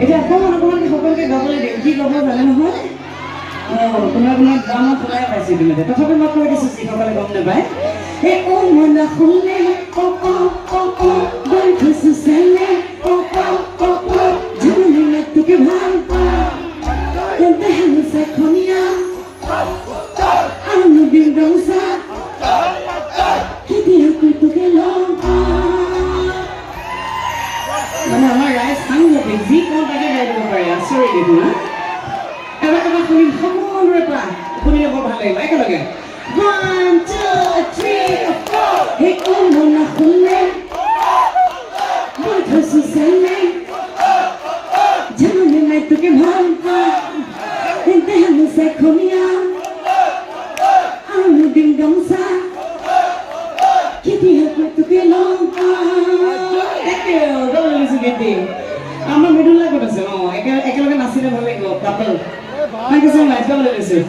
এতিয়া অকণমান সকলোকে গাবলৈ দিম কি গাব জানে নহয় কোনোবা গানত শুনাই পাইছে তুমি তথাপি মই কৈ দিছোঁ যিসকলে গম নাপায় এই মনা শুনে গৈ থৈছোঁ চেলে জীৱনে তোকে ভাল তেন্তে হেনুচা খনিয়া আৰু দিন গামোচা কেতিয়াকৈ তোকে লওঁ মানে আমাৰ ৰাইজ সাংঘাতিক যি কওঁ তাকে গাই দিব পাৰে আচৰিত এইটো না এবাৰ শুনিম সকলোৰে পৰা শুনিলে বৰ ভাল লাগিব একেলগে 1 2 3 4 এই মনা শুনে গৈ থৈছোঁ চেলে জীৱনে নাই তোকে ভাল তেন্তে হেনুচা খনিয়া আৰু দিন গামোচা কেতিয়াকৈ তোকে লওঁ আমাৰ মৃদুলা ক'ত আছে একেলগে নাচিলে ভাল লাগিব কাপল Thank you so much. Come on, listen.